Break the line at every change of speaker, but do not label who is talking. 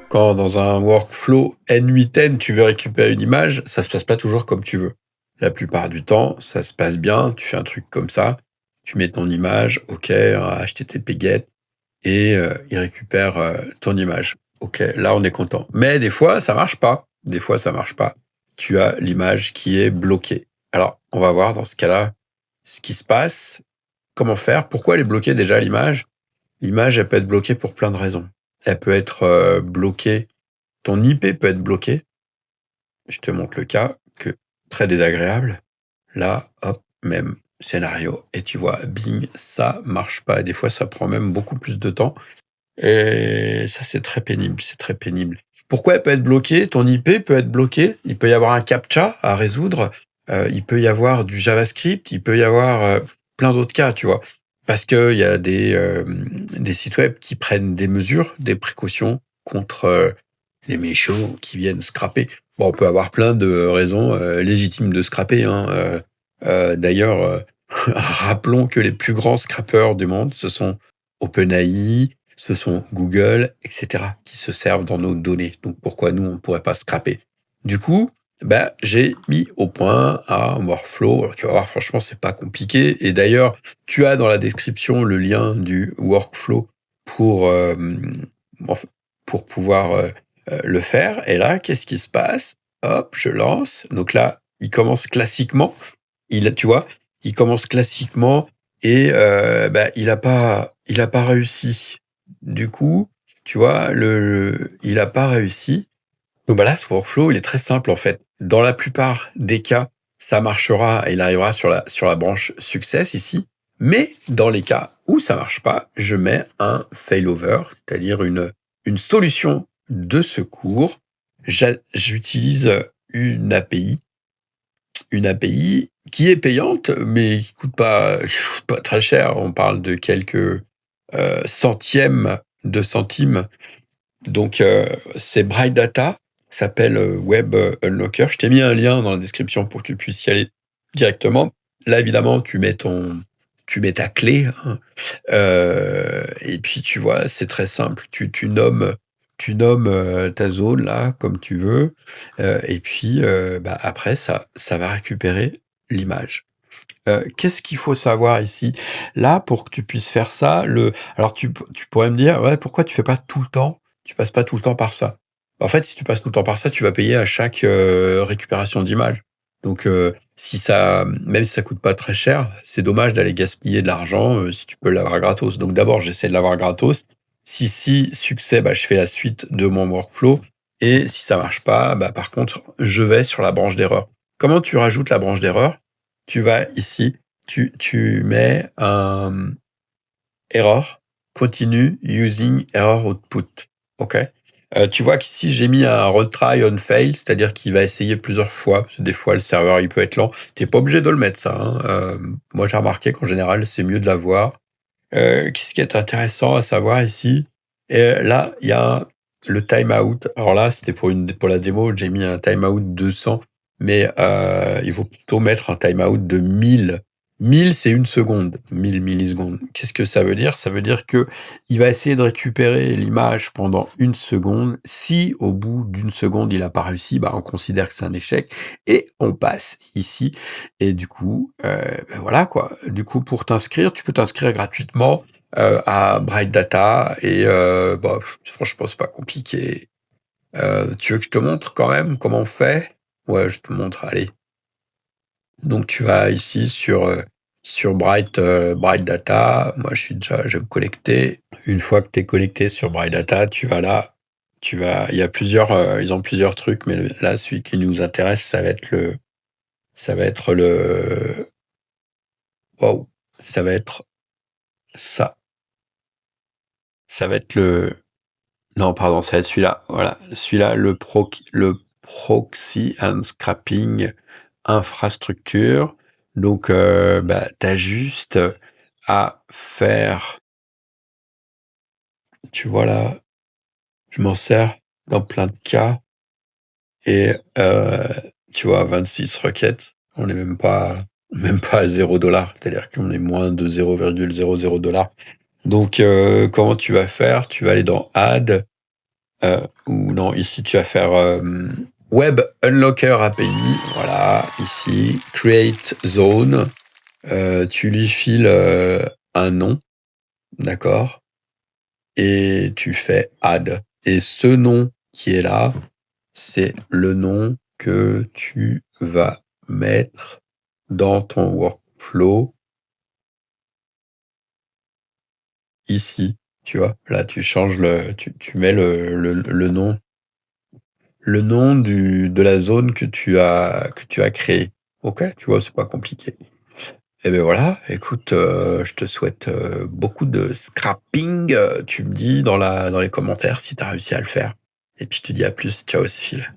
Quand dans un workflow N8N, tu veux récupérer une image, ça se passe pas toujours comme tu veux. La plupart du temps, ça se passe bien, tu fais un truc comme ça, tu mets ton image, OK, HTTP GET et il récupère, ton image. OK, là, on est content. Mais des fois, ça marche pas. Des fois, ça marche pas. Tu as l'image qui est bloquée. Alors, on va voir dans ce cas-là ce qui se passe, comment faire, pourquoi elle est bloquée déjà l'image? L'image, elle peut être bloquée pour plein de raisons. Elle peut être, bloquée ton IP peut être bloqué. Je te montre le cas que très désagréable. Là, hop, même scénario. Et tu vois, bing, ça marche pas. Des fois, ça prend même beaucoup plus de temps. Et ça, c'est très pénible. C'est très pénible. Pourquoi elle peut être bloquée? Ton IP peut être bloqué. Il peut y avoir un captcha à résoudre. Il peut y avoir du JavaScript. Il peut y avoir plein d'autres cas, tu vois. Parce qu'il y a des sites web qui prennent des mesures, des précautions contre les méchants qui viennent scraper. Bon, on peut avoir plein de raisons légitimes de scraper. Hein. D'ailleurs, rappelons que les plus grands scrappeurs du monde, ce sont OpenAI, ce sont Google, etc., qui se servent dans nos données. Donc pourquoi nous, on ne pourrait pas scraper? Du coup, j'ai mis au point un workflow. Alors, tu vas voir, franchement, c'est pas compliqué. Et d'ailleurs, tu as dans la description le lien du workflow pour, pour pouvoir le faire. Et là, qu'est-ce qui se passe? Hop, je lance. Donc là, il commence classiquement. Tu vois, il commence classiquement et il a pas réussi. Du coup, tu vois, il a pas réussi. Donc là, ce workflow, il est très simple en fait. Dans la plupart des cas, ça marchera et il arrivera sur la branche success ici. Mais dans les cas où ça marche pas, je mets un failover, c'est-à-dire une solution de secours. J'utilise une API qui est payante, mais qui coûte pas très cher. On parle de quelques centièmes de centimes. Donc, c'est Bright Data, qui s'appelle Web Unlocker. Je t'ai mis un lien dans la description pour que tu puisses y aller directement. Là, évidemment, tu mets ta clé, hein. Et puis, tu vois, c'est très simple. Tu nommes ta zone là comme tu veux. Et puis, après, ça va récupérer l'image. Qu'est-ce qu'il faut savoir ici? Là, pour que tu puisses faire ça, alors tu pourrais me dire: «Ouais, pourquoi tu fais pas tout le temps? Tu passes pas tout le temps par ça?» En fait, si tu passes tout le temps par ça, tu vas payer à chaque, récupération d'image. Donc, même si ça coûte pas très cher, c'est dommage d'aller gaspiller de l'argent, si tu peux l'avoir gratos. Donc d'abord, j'essaie de l'avoir gratos. Si succès, je fais la suite de mon workflow et si ça marche pas, par contre, je vais sur la branche d'erreur. Comment tu rajoutes la branche d'erreur? Tu vas ici, tu mets un error, continue using error output. OK? Tu vois qu'ici, j'ai mis un retry on fail, c'est-à-dire qu'il va essayer plusieurs fois, parce que des fois, le serveur, il peut être lent. Tu es pas obligé de le mettre, ça, hein. Moi, j'ai remarqué qu'en général, c'est mieux de l'avoir. Qu'est-ce qui est intéressant à savoir ici? Là, il y a le timeout. Alors là, c'était pour la démo, j'ai mis un timeout 200, mais il faut plutôt mettre un timeout de 1000. 1000, c'est 1 seconde, 1000 millisecondes. Qu'est-ce que ça veut dire? Ça veut dire qu'il va essayer de récupérer l'image pendant 1 seconde. Si au bout d'1 seconde, il n'a pas réussi, on considère que c'est un échec et on passe ici. Et du coup, voilà quoi. Du coup, pour t'inscrire, tu peux t'inscrire gratuitement à Bright Data et franchement, c'est pas compliqué. Tu veux que je te montre quand même comment on fait? Ouais, je te montre, allez. Donc tu vas ici sur Bright Data. Moi, je vais me connecter. Une fois que tu es connecté sur Bright Data, tu vas là. Il y a ils ont plusieurs trucs, mais là, celui qui nous intéresse, ça va être waouh, ça va être ça. Ça va être non, pardon, ça va être celui-là. Voilà, celui-là, le proxy and scrapping infrastructure. Donc, tu as juste à faire, tu vois là, je m'en sers dans plein de cas et tu vois, 26 requêtes, on n'est même pas à 0 $, c'est-à-dire qu'on est moins de 0,00 $. Donc, comment tu vas faire? Tu vas aller dans Add, ou non, ici tu vas faire Web Unlocker API, voilà, ici, Create Zone, tu lui files un nom, d'accord, et tu fais Add. Et ce nom qui est là, c'est le nom que tu vas mettre dans ton workflow ici, tu vois. Là, tu changes tu mets le nom de la zone que tu as créée. Ok, tu vois, c'est pas compliqué. Et ben voilà, écoute, je te souhaite beaucoup de scrapping. Tu me dis dans les commentaires si tu as réussi à le faire. Et puis je te dis à plus. Ciao, Cécile.